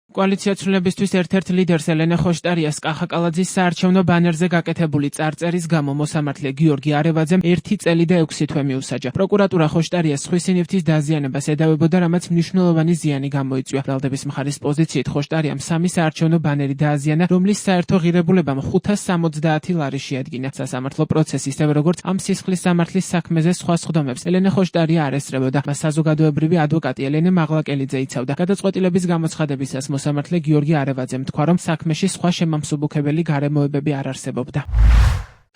კოალიცია ცვლილებისთვის ერთ-ერთ ლიდერს ელენე ხოშტარიას კახაკალაძის საარჩევნო ბანერზე გაკეთებული წარწერის გამო მოსამართლე გიორგი არევაძემ 1 წელი და 6 თვე მიუსაჯა. პროკურატურა ხოშტარიას სხვისი ნივთის დაზიანებას εδავებოდა, რამაც მნიშვნელოვანი ზიანი გამოიწვია. ბრალდების მხარის პოზიციით ხოშტარიამ 3 საარჩევნო ბანერი დააზიანა, რომლის საერთო ღირებულებამ 570 ლარი შეადგინა. სასამართლო პროცესი, ისევე როგორც ამ სისხლის სამართლის საქმეზე სხვა სხდომებს, ელენე ხოშტარია არ ესწრებოდა. მას საზოგადოებრივი ადვოკატი ელენე მაღლაკელიძე იცავდა. გადაწყვეტილების გამოცხადებისას მოსამართლე გიორგი არევაძემ თქვა, რომ საქმეში სხვა შემამსუბუქებელი გარემოებები არ არსებობდა.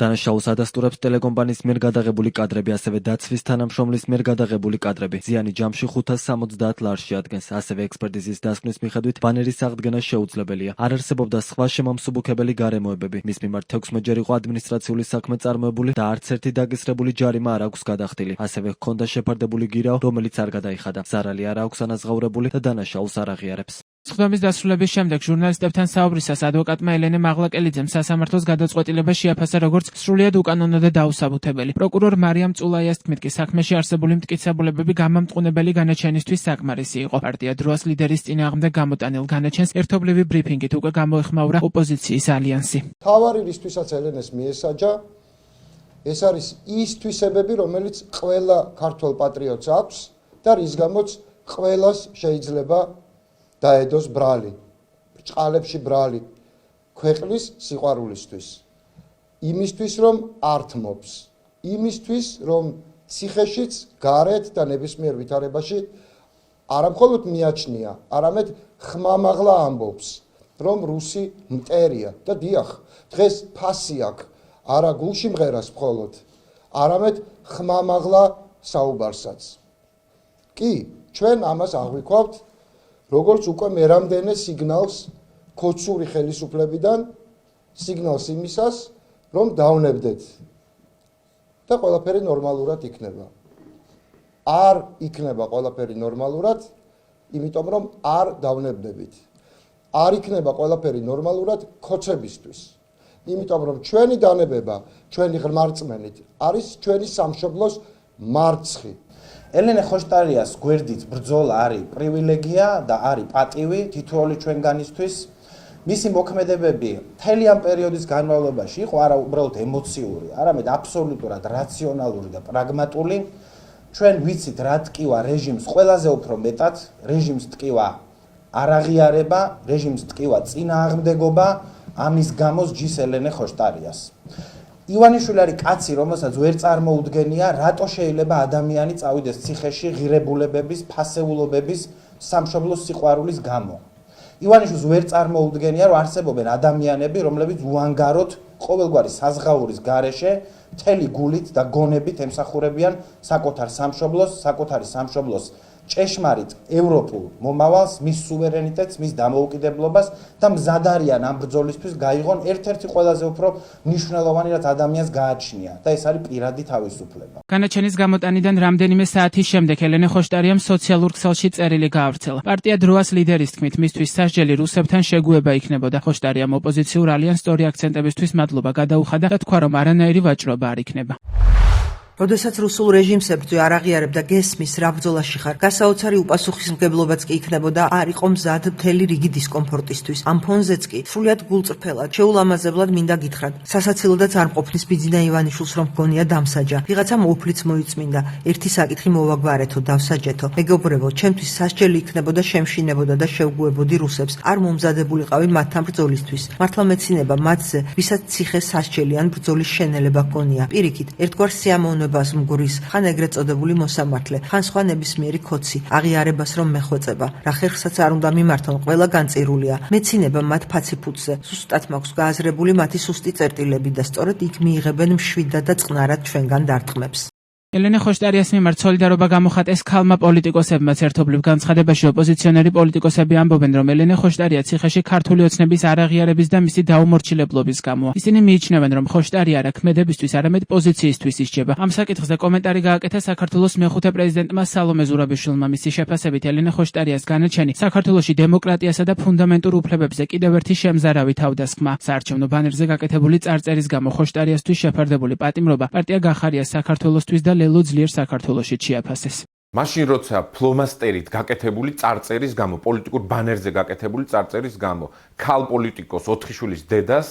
დანაშაულს ადასტურებს ტელეკომპანიის მიერ გადაღებული კადრები, ასევე დაცვის თანამშრომლის მიერ გადაღებული კადრები. ზიანი ჯამში 570 ლარს შეადგენს. ასევე ექსპერტიზის დასკვნის მიხედვით ბანერის აღდგენა შეუძლებელია. არ არსებობდა სხვა შემამსუბუქებელი გარემოებები. მის მიმართ 16 ჯერ იყო ადმინისტრაციული საქმე წარმოებული და არც ერთი დაგისრებული ჯარიმა არ აქვს გადახდილი. ასევე ჰქონდა შეფარდებული გირაო, რომელიც არ გადაიხადა. ზარალი არ აქვს ანაზღაურებული და დანაშაულს არ აღიარებს. სხდომის დასრულების შემდეგ ჟურნალისტებთან საუბრისას ადვოკატმა ელენე მაღლაკელიძემ სასამართლოს გადაწყვეტილება შეაფასა როგორც სრულიად უკანონო და დაუსაბუთებელი. პროკურორ მარიამ წულაიას თქმით კი საქმეში არსებული მტკიცებულებები გამამტყუნებელი განაჩენისთვის საკმარისი იყო. პარტია დროას ლიდერის წინააღმდეგ გამოტანილ განაჩენს ერთობლივი ბრიფინგით უკვე გამოეხმაურა ოპოზიციის ალიანსი. თავარი რისთვისაც ელენეს მიესაჯა, ეს არის ის თვისებები, რომელიც ყველა ქართველ პატრიოტს აქვს და რის გამოც ყველას შეიძლება დაედოს ბრალი, ბრჭყალებში ბრალი, ქვეყნის სიყვარულისთვის. იმისთვის, რომ ართმობს, იმისთვის, რომ ციხეშიც, გარეთ და ნებისმიერ ვითარებაში არამხოლოდ მიაჩნია, არამედ ხმამაღლა ამბობს, რომ რუსი მტერია და დიახ, დღეს ფასი აქვს, არა გულში მღერას მხოლოდ, არამედ ხმამაღლა საუბარსაც. კი, ჩვენ ამას აღვიქვავთ როგორც უკვე მერამდენე სიგნალს ქოჩური ხელისუფლებიდან, სიგნალს იმისას, რომ დავნებდეთ და ყველაფერი ნორმალურად იქნება. არ იქნება ყველაფერი ნორმალურად, იმიტომ რომ არ დავნებდებით. არ იქნება ყველაფერი ნორმალურად ქოცებისთვის. იმიტომ რომ ჩვენი დანებება, ჩვენი ღრმარწმენით არის ჩვენი სამშობლოს მარცხი. ელენე ხოშტარიას გვერდით ბრძოლა არის პრივილეგია და არის პატივი თითოეული ჩვენგანისთვის. მისი მოქმედებები მთელი ამ პერიოდის განმავლობაში იყო არა უბრალოდ ემოციური, არამედ აბსოლუტურად რაციონალური და პრაგმატული. ჩვენ ვიცით რა ტკივა რეჟიმს ყველაზე უფრო მეტად, რეჟიმს ტკივა არაღიარება, რეჟიმს ტკივა წინააღმდეგობა, ამის გამო ჯის ელენე ხოშტარიას. ივანიშვილი არის კაცი, რომელსაც ვერ წარმოუდგენია, რატო შეიძლება ადამიანი წავიდეს ციხეში ღირებულებების, ფასეულობების, სამშობლოს სიყვარულის გამო. ივანიშვილს ვერ წარმოუდგენია, რომ არსებობენ ადამიანები, რომლებიც უანგაროდ ყოველგვარი საზღაურის გარეშე მთელი გულით და გონებით ემსახურებიან საკუთარ სამშობლოს, საკუთარი სამშობლოს ჭეშმარიტ ევროპულ მომავალს, მის სუვერენიტეტს, მის დამოუკიდებლობას და მზად არიან ამ ბრძოლისთვის გაიღონ ერთ-ერთი ყველაზე უფრო მნიშვნელოვანი, რაც ადამიანს გააჩნია და ეს არის პირადი თავისუფლება. განაჩენის გამოტანიდან რამდენიმე საათის შემდეგ ელენე ხოშტარიამ სოციალურ ქსელში წერილი გაავრცელა. პარტია დროას ლიდერის თქმით, მისთვის სასჯელი რუსებთან შეგუება იქნებოდა. ხოშტარიამ ოპოზიციურ ალიანს სწორი აქცენტებისთვის მადლობა გადაუხადა და თქვა, რომ არანაირი ვაჭრობა არ იქნება. როდესაც რუსულ რეჟიმს ებრძვი არ აღიარებდა გესმის რა ბრძოლაში ხარ, გასაოცარი უპასუხისმგებლობაც კი იქნებოდა არ იყო მზად მთელი რიგი დისკომფორტისთვის. ამ ფონზეც კი სრულიად გულწრფელად, შეულამაზებლად მინდა გითხრათ, სასაცილოდაც არ მყოფნის ბიძინა ივანიშვილს რომ ჰგონია დამსაჯა. ვიღაცამ ოფლიც მოიწმინდა, ერთი საკითხი მოვაგვარეთო, დავსაჯეთო. მეგობრებო, ჩემთვის სასჯელი იქნებოდა შემშინებოდა და შევგუებოდი რუსებს. არ მომზადებულიყავი მათთან ბრძოლისთვის. მართლა მეცინება მათზე, ვისაც ციხეს სასჯელი ან ბრძოლის შენელება ჰგონია. პირიქით, ერთგვარ სიამოვნებას მგურის, ხან ეგრეთ წოდებული მოსამართლე, ხან სხვა ნებისმიერი ქოცი, აღიარებას რომ მეხვეწება. რა ხერხსაც არ უნდა მიმართონ, ყველა განწირულია. მეცინება მათ ფაციფუძზე. სუსტად მაქვს გააზრებული მათი სუსტი წერტილები და სწორედ იქ მიიღებენ მშვიდად და წყნარად ჩვენგან დარტყმებს. ელენე ხოშტარიას მიმართ სოლიდარობა გამოხატეს ქალმა პოლიტიკოსებმაც. ერთობლივ განცხადებაში ოპოზიციონერი პოლიტიკოსები ამბობენ, რომ ელენე ხოშტარია ციხეში ქართული ოცნების არაღიარების და მისი დაუმორჩილებლობის გამოა. ისინი მიიჩნევენ, რომ ხოშტარია არა ქმედებისთვის, არამედ პოზიციისთვის ისჯება. ამ საკითხზე კომენტარი გააკეთა საქართველოს მეხუთე პრეზიდენტმა სალომე ზურაბიშვილმა. მისი შეფასებით ელენე ხოშტარიას განაჩენი საქართველოში დემოკრატიასა და ფუნდამენტურ უფლებებზე კიდევ ერთი შემზარავი თავდასხმა. საარჩევნო ბანერზე გაკეთებული წარწერის გამო ხოშტარიასთვის შეფარდებული პატიმრობა პარტია გახარია საქართველოსთვის და ლელო ძლიერ საქართველოშიც შეაფასეს. მაშინ როცა ფლომასტერით გაკეთებული წარწერის გამო, პოლიტიკურ ბანერზე გაკეთებული წარწერის გამო, ქალ პოლიტიკოს 4 შვილის დედას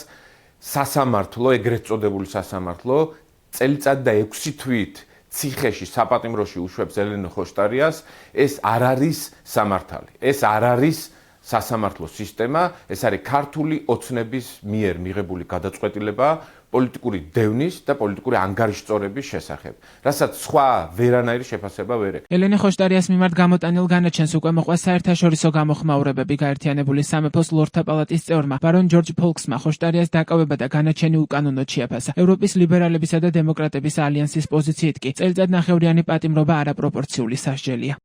სასამართლო, ეგრეთ წოდებული სასამართლო, წელიწად და 6 თვით ციხეში, საპატიმროში უშვებს ელენე ხოშტარიას, ეს არ არის სამართალი. ეს არ არის სასამართლო სისტემა, ეს არის ქართული ოცნების მიერ მიღებული გადაწყვეტილება პოლიტიკური დევნის და პოლიტიკური ანგარიშწორების შესახებ, რასაც სხვა ვერანაირი შეფასება ვერ ექნება. ელენე ხოშტარიას მიმართ გამოტანილ განაჩენს უკვე მოყვა საერთაშორისო გამოხმაურებები. გაერთიანებული სამეფოს ლორდთა პალატის წევრმა ბარონ ჯორჯ ფოლქსმა ხოშტარიას დაკავება და განაჩენი უკანონოდ შეაფასა. ევროპის ლიბერალებისა და დემოკრატების ალიანსის პოზიციით კი წელიწადნახევრიანი პატიმრობა არაპროპორციული სასჯელია.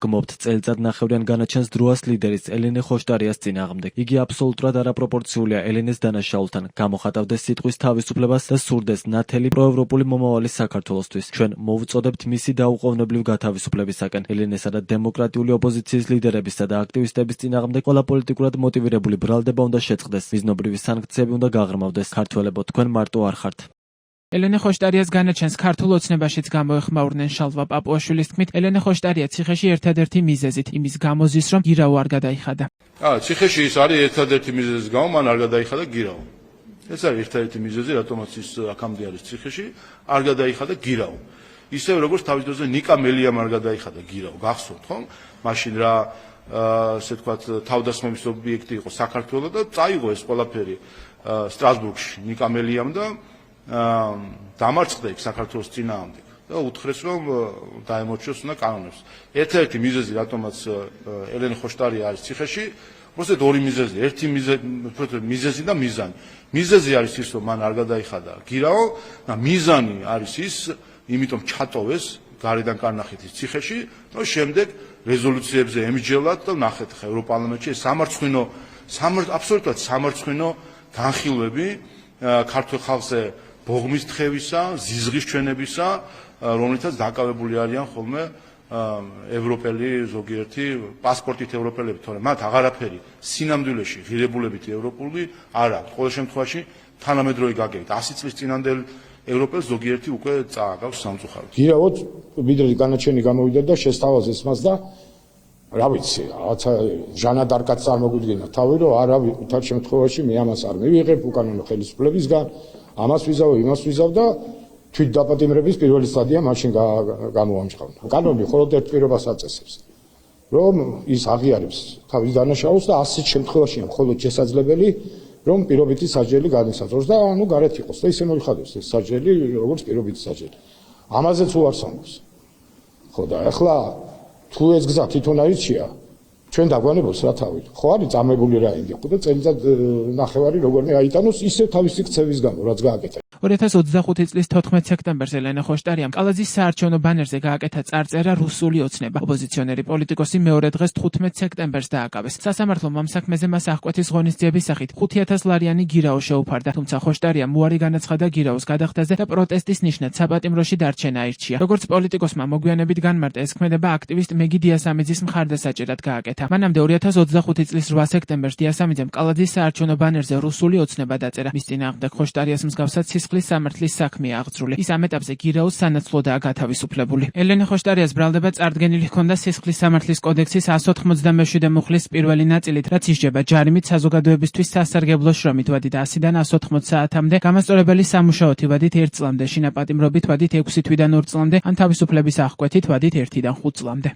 გმობთ წელიწადნახევრიან განაჩენს დროას ლიდერის ელენე ხოშტარიას წინააღმდეგ. იგი აბსოლუტურად არაპროპორციულია ელენეს დანაშაულთან, გამოხატავდეს სიტყვის თავისუფლებას და სურდეს ნათელი პროევროპული მომავალი საქართველოსთვის. ჩვენ მოვუწოდებთ მისი დაუყოვნებლივ გათავისუფლებისაკენ. ელენესა და დემოკრატიული ოპოზიციის ლიდერებისა და აქტივისტების წინააღმდეგ ყველა პოლიტიკურად მოტივირებული ბრალდება უნდა შეწყდეს. მიზნობრივი სანქციები უნდა გაღრმავდეს. ქართველებო, თქვენ მარტო არ ხართ. ელენე ხოშტარიას განაჩენს ქართულ ოცნებაშიც გამოეხმაურნენ. შალვა პაპუაშვილის თქმით, ელენე ხოშტარია ციხეში ერთადერთი მიზეზით იმის გამოზის, რომ გირაო არ გადაიხადა. ციხეში ის არის ერთადერთი მიზეზის გამო, მან არ გადაიხადა გირაო. ეს არის ერთადერთი მიზეზი, რატომაც ის აქამდე არის ციხეში, არ გადაიხადა გირაო. ისევ როგორც თავის დროზე ნიკა მელიამ არ გადაიხადა გირაო. გახსოვთ ხო? მაშინ რა ასე ვთქვათ, თავდასხმების ობიექტი იყო საქართველო და წაიღო ეს ყველაფერი სტრასბურგში ნიკა მელიამ და დამარცხდა იქ საქართველოს წინააღმდეგ და უთხრეს რომ დაემორჩილოს უნდა კანონებს. ერთ-ერთი მიზეზი რატომაც ელენე ხოშტარია არის ციხეში, უბრალოდ ორი მიზეზი, ერთი მიზეზი და მიზანი. მიზეზი არის ის რომ მან არ გადაიხადა გირაო და მიზანი არის ის, იმიტომ ჩატოვეს გარედან კარნახით ის ციხეში, რომ შემდეგ რეზოლუციებზე ემსჯელათ და ნახეთ ხა ევროპარლამენტში სამარცხვინო აბსოლუტურად სამარცხვინო განხილვები ქართულ ხალხზე ბოღმის თხევისა, ზიზღის ჩვენებისა, რომლითაც დაკავებული არიან ხოლმე ევროპელი ზოგიერთი პასპორტით ევროპელები, თორემ მათ აღარაფერი სინამდვილეში ღირებულებითი ევროპული არ აქვს. ყოველ შემთხვევაში თანამედროვე გაგებით 100 წლის წინანდელ ევროპელს ზოგიერთი უკვე წააგავს სამწუხაროდ. გირავოთ ვიდრე განაჩენი გამოვიდა და შესთავაზეს მას და რა ვიცი, რაღაცა ჟანა დარკაც წარმოგვიდგენა თავი, რომ არა უთარ შემთხვევაში მე ამას არ მივიღებ უკანონო ხელისუფლებისგან, ამას ვიზავ, იმას ვიზავ და თვით დაპატიმრების პირველი სტადია მაშინ გამოამჟღავნა. კანონი მხოლოდ ერთ პირობას აწესებს, რომ ის აღიარებს თავის დანაშაულს და 100 შემთხვევაში მხოლოდ შესაძლებელი, რომ პირობითი სასჯელი განისაზღვროს და ანუ გარეთ იყოს და ისე მოიხადოს ეს სასჯელი როგორც პირობითი სასჯელი. ამაზეც უარს ამბობს. ხო და ახლა თუ ეს გზა თვითონ აირჩია, ჩვენ დაგვანებოს რა თავით. ხო არის წამებული რაინდი, ხო და წელიწად ნახევარი როგორმე აიტანოს ისევ თავისი ქცევის გამო, რაც გააკეთა. 2025 წლის 14 სექტემბერს ელენე ხოშტარიამ კალაძის საარჩევნო ბანერზე გააკეთა წარწერა რუსული ოცნება. ოპოზიციონერი პოლიტიკოსი მეორე დღეს 15 სექტემბერს დააკავეს. სასამართლომ ამ საქმეზე მას აღკვეთის ღონისძიების სახით 5000 ლარიანი გირაო შეუფარდა, თუმცა ხოშტარიამ უარი განაცხადა გირაოს გადახდაზე და პროტესტის ნიშნად საპატიმროში დარჩენა აირჩია. როგორც პოლიტიკოსმა მოგვიანებით განმარტა, ეს ქმედება აქტივისტ მეგი დიასამიძის მხარდასაჭერად გააკეთა. მანამდე 2025 წლის 8 სექტემბერს დიასამიძემ კალაძის საარჩევნო ბანერზე რუსული ოცნება დაწერა. მის წინააღმდეგ ხოშტარიას მსგავსად სისხლის სამართლის საქმეა აღძრული. ის ამ ეტაპზე გირაოს სანაცვლოდაა გათავისუფლებული. ელენე ხოშტარიას ბრალდება წარდგენილი ჰქონდა სისხლის სამართლის კოდექსის 197 მუხლის პირველი ნაწილით, რაც ისჯება ჯარიმით, საზოგადოებისთვის სასარგებლო შრომით ვადით 100-დან 180 საათამდე, გამასწორებელი სამუშაოთი ვადით 1 წლამდე, შინაპატიმრობით ვადით 6 თვიდან 2 წლამდე, ან თავისუფლების აღკვეთით ვადით 1-დან 5 წლამდე.